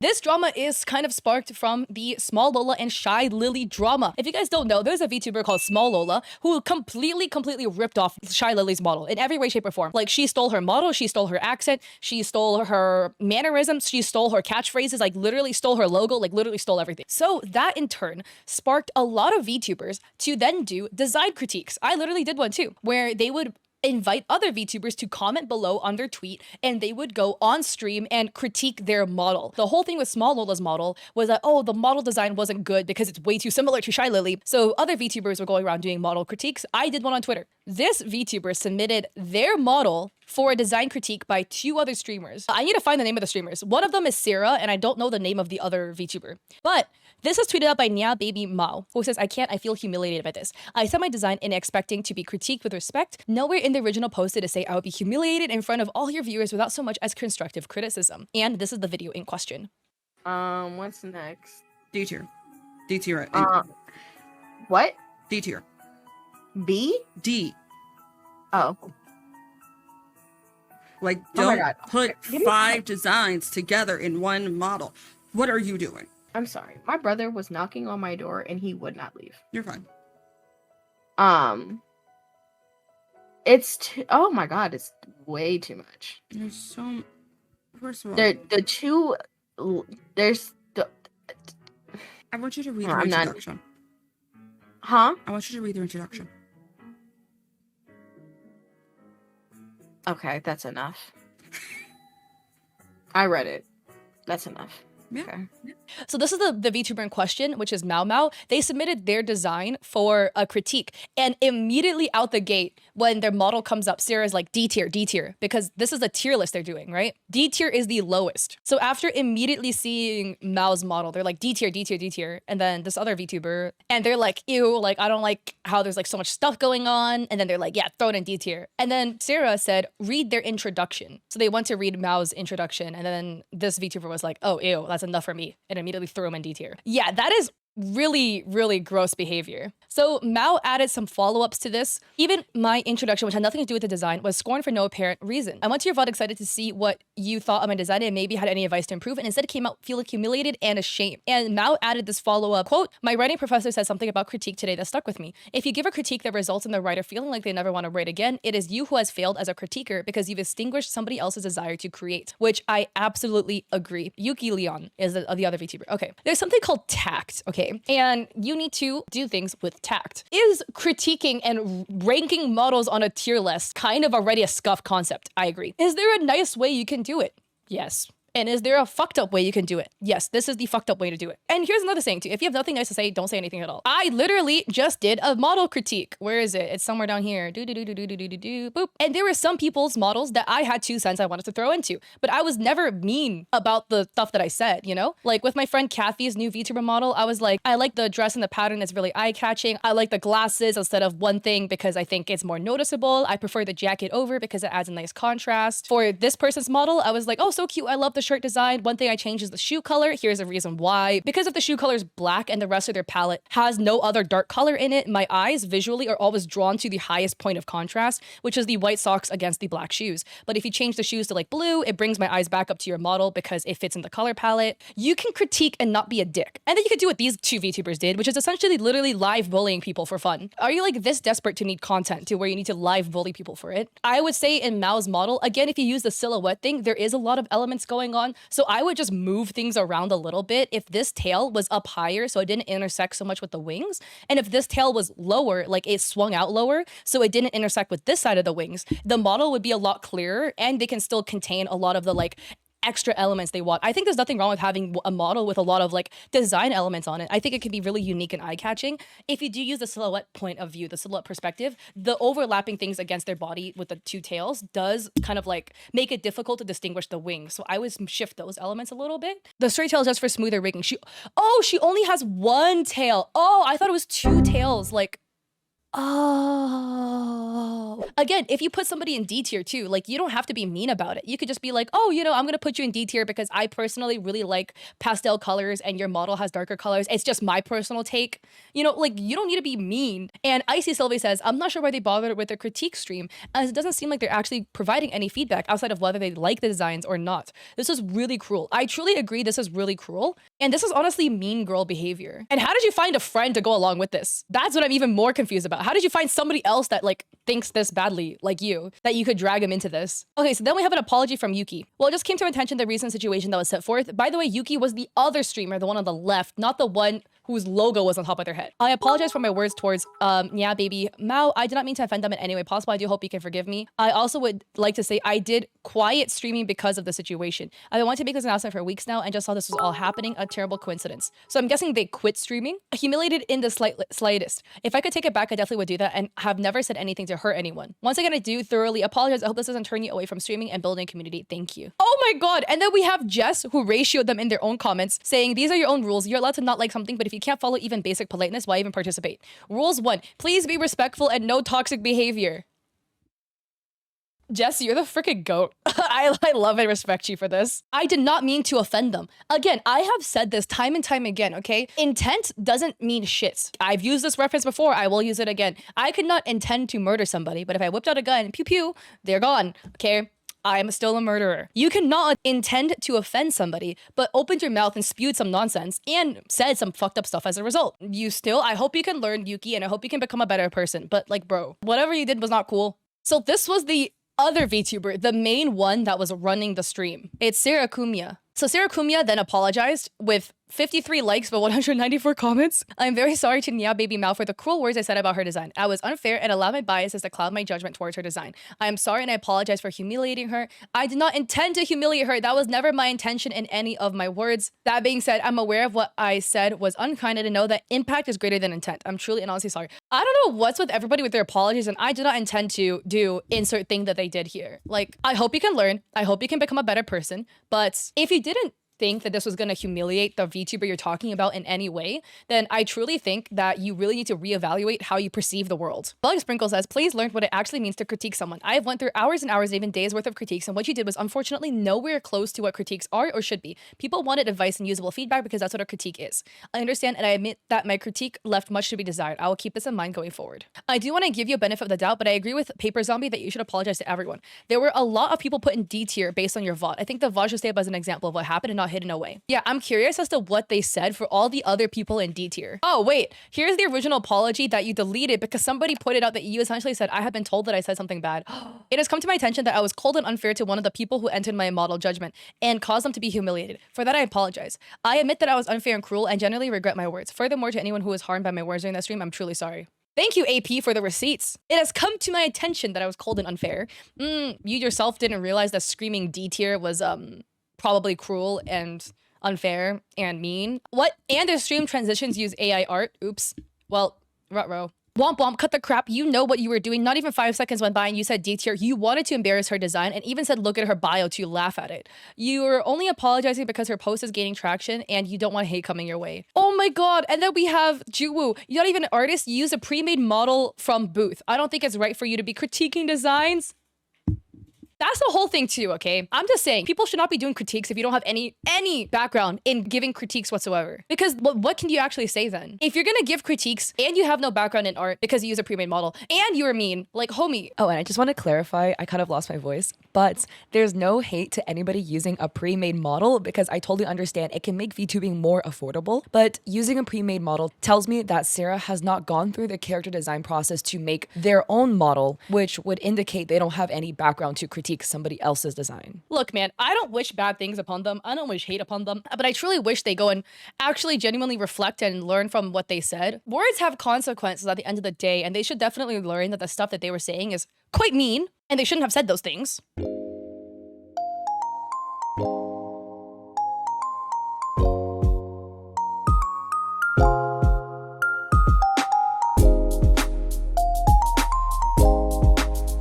This drama is kind of sparked from the Small Lola and Shy Lily drama. If you guys don't know, there's a VTuber called Small Lola who completely ripped off Shy Lily's model in every way, shape, or form. Like, she stole her model, she stole her accent, she stole her mannerisms, she stole her catchphrases, like literally stole her logo, like literally stole everything. So that in turn sparked a lot of VTubers to then do design critiques. I literally did one too, where they would invite other VTubers to comment below on their tweet, and they would go on stream and critique their model. The whole thing with Small Lola's model was that, oh, the model design wasn't good because it's way too similar to Shy Lily. So other VTubers were going around doing model critiques. I did one on Twitter. This VTuber submitted their model for a design critique by 2 other streamers. I need to find the name of the streamers. One of them is Sarah, and I don't know the name of the other VTuber. But this was tweeted out by Nya Baby Mao, who says, I feel humiliated by this. I sent my design in expecting to be critiqued with respect. Nowhere in the original post did it say I would be humiliated in front of all your viewers without so much as constructive criticism. And this is the video in question. What's next? D tier. D tier. What? D tier. B? D. Oh. Like, Oh my don't God. put 5 designs together in one model. What are you doing? I'm sorry. My brother was knocking on my door and he would not leave. You're fine. It's oh my God, it's way too much. There's so. First of all, There's the. I want you to read No, the I'm not- introduction. Huh? I want you to read the introduction. Okay, that's enough. I read it. That's enough. Yeah. Okay. So this is the VTuber in question, which is Mao Mao. They submitted their design for a critique, and immediately out the gate, when their model comes up, Sarah's like, D tier, because this is a tier list they're doing, right? D tier is the lowest. So after immediately seeing Mao's model, they're like, D tier, and then this other VTuber, and they're like, ew, like, I don't like how there's like so much stuff going on, and then they're like, yeah, throw it in D tier. And then Sarah said, read their introduction. So they went to read Mao's introduction, and then this VTuber was like, oh, ew, that's enough for me, and immediately threw him in D tier. Yeah, that is really gross behavior. So Mao added some follow-ups to this. Even my introduction, which had nothing to do with the design, was scorned for no apparent reason. I went to your VOD excited to see what you thought of my design and maybe had any advice to improve, and instead came out feeling humiliated and ashamed. And Mao added this follow-up quote, my writing professor said something about critique today that stuck with me. If you give a critique that results in the writer feeling like they never want to write again, it is you who has failed as a critiquer because you've extinguished somebody else's desire to create, which I absolutely agree. Yuki Leon is the other VTuber. Okay, there's something called tact, okay? And you need to do things with tact. Is critiquing and ranking models on a tier list kind of already a scuffed concept? I agree. Is there a nice way you can do it? Yes. And is there a fucked up way you can do it? Yes, this is the fucked up way to do it. And here's another thing too. If you have nothing nice to say, don't say anything at all. I literally just did a model critique. Where is it? It's somewhere down here. Boop. And there were some people's models that I had 2 cents I wanted to throw into, but I was never mean about the stuff that I said, you know? Like with my friend Kathy's new VTuber model, I was like, I like the dress and the pattern is really eye-catching. I like the glasses instead of one thing because I think it's more noticeable. I prefer the jacket over because it adds a nice contrast. For this person's model, I was like, oh, so cute. I love the shirt design. One thing I changed is the shoe color. Here's a reason why. Because if the shoe color is black and the rest of their palette has no other dark color in it, my eyes visually are always drawn to the highest point of contrast, which is the white socks against the black shoes. But if you change the shoes to like blue, it brings my eyes back up to your model because it fits in the color palette. You can critique and not be a dick. And then you could do what these 2 VTubers did, which is essentially literally live bullying people for fun. Are you like this desperate to need content to where you need to live bully people for it? I would say in Mao's model, again, if you use the silhouette thing, there is a lot of elements going on. So I would just move things around a little bit. If this tail was up higher, so it didn't intersect so much with the wings, and if this tail was lower, like it swung out lower, so it didn't intersect with this side of the wings, the model would be a lot clearer, and they can still contain a lot of the like extra elements they want. I think there's nothing wrong with having a model with a lot of like design elements on it. I think it can be really unique and eye-catching. If you do use the silhouette point of view, the silhouette perspective, the overlapping things against their body with the 2 tails does kind of like make it difficult to distinguish the wings. So I would shift those elements a little bit. The straight tail is just for smoother rigging. She only has 1 tail. Oh, I thought it was 2 tails. Like, Oh. Again, if you put somebody in D tier too, like you don't have to be mean about it. You could just be like, oh, you know, I'm gonna put you in D tier because I personally really like pastel colors and your model has darker colors. It's just my personal take. You know, like you don't need to be mean. And Icy Sylvie says, I'm not sure why they bothered with their critique stream, as it doesn't seem like they're actually providing any feedback outside of whether they like the designs or not. This is really cruel. I truly agree this is really cruel. And this is honestly mean girl behavior. And how did you find a friend to go along with this? That's what I'm even more confused about. How did you find somebody else that like thinks this badly like you, that you could drag him into this? Okay, so then we have an apology from Yuki. Well, it just came to my attention the recent situation that was set forth. By the way, Yuki was the other streamer, the one on the left, not the one whose logo was on top of their head. I apologize for my words towards yeah, baby Mao. I did not mean to offend them in any way possible. I do hope you can forgive me. I also would like to say I did quiet streaming because of the situation. I've been wanting to make this announcement for weeks now and just saw this was all happening. A terrible coincidence. So I'm guessing they quit streaming. Humiliated in the slightest. If I could take it back, I definitely would do that and have never said anything to hurt anyone. Once again, I do thoroughly apologize. I hope this doesn't turn you away from streaming and building a community. Thank you. Oh my god. And then we have Jess, who ratioed them in their own comments, saying these are your own rules. You're allowed to not like something, but if you can't follow even basic politeness, why even participate? Rules 1, please be respectful and no toxic behavior. Jess, you're the freaking goat. I love and respect you for this. I did not mean to offend them. Again, I have said this time and time again, okay? Intent doesn't mean shit. I've used this reference before. I will use it again. I could not intend to murder somebody, but if I whipped out a gun, pew pew, they're gone, okay? I'm still a murderer. You cannot intend to offend somebody, but opened your mouth and spewed some nonsense and said some fucked up stuff as a result. I hope you can learn, Yuki, and I hope you can become a better person. But like, bro, whatever you did was not cool. So this was the other VTuber, the main one that was running the stream. It's Sarah Kumia. So Sarah Kumia then apologized with 53 likes but 194 comments. I'm very sorry to Nia Baby Mal for the cruel words I said about her design. I was unfair and allowed my biases to cloud my judgment towards her design. I am sorry and I apologize for humiliating her. I did not intend to humiliate her. That was never my intention in any of my words. That being said, I'm aware of what I said was unkind and to know that impact is greater than intent. I'm truly and honestly sorry. I don't know what's with everybody with their apologies, and I did not intend to do insert thing that they did here. Like, I hope you can learn. I hope you can become a better person. But if you didn't think that this was going to humiliate the VTuber you're talking about in any way, then I truly think that you really need to reevaluate how you perceive the world. Bug Sprinkle says, please learn what it actually means to critique someone. I have went through hours and hours and even days worth of critiques, and what you did was unfortunately nowhere close to what critiques are or should be. People wanted advice and usable feedback because that's what a critique is. I understand and I admit that my critique left much to be desired. I will keep this in mind going forward. I do want to give you a benefit of the doubt, but I agree with Paper Zombie that you should apologize to everyone. There were a lot of people put in D tier based on your VOD. I think the VOD should stay up as an example of what happened and not hidden away. Yeah, I'm curious as to what they said for all the other people in D tier. Oh, wait, here's the original apology that you deleted because somebody pointed out that you essentially said, I have been told that I said something bad. It has come to my attention that I was cold and unfair to one of the people who entered my model judgment and caused them to be humiliated. For that, I apologize. I admit that I was unfair and cruel and generally regret my words. Furthermore, to anyone who was harmed by my words during that stream, I'm truly sorry. Thank you, AP, for the receipts. It has come to my attention that I was cold and unfair. You yourself didn't realize that screaming D tier was probably cruel and unfair and mean. What? And their stream transitions use AI art. Oops. Well, ruh-roh. Womp womp, cut the crap. You know what you were doing. Not even 5 seconds went by and you said D tier. You wanted to embarrass her design and even said look at her bio to laugh at it. You were only apologizing because her post is gaining traction and you don't want hate coming your way. Oh my god. And then we have Juwoo. You're not even an artist. You use a pre-made model from Booth. I don't think it's right for you to be critiquing designs. That's the whole thing too, okay? I'm just saying, people should not be doing critiques if you don't have any background in giving critiques whatsoever. Because what can you actually say then? If you're gonna give critiques and you have no background in art because you use a pre-made model and you were mean, like homie. Oh, and I just want to clarify, I kind of lost my voice, but there's no hate to anybody using a pre-made model because I totally understand it can make VTubing more affordable, but using a pre-made model tells me that Sarah has not gone through the character design process to make their own model, which would indicate they don't have any background to critique somebody else's design. Look, man, I don't wish bad things upon them. I don't wish hate upon them, but I truly wish they go and actually genuinely reflect and learn from what they said. Words have consequences at the end of the day, and they should definitely learn that the stuff that they were saying is quite mean, and they shouldn't have said those things.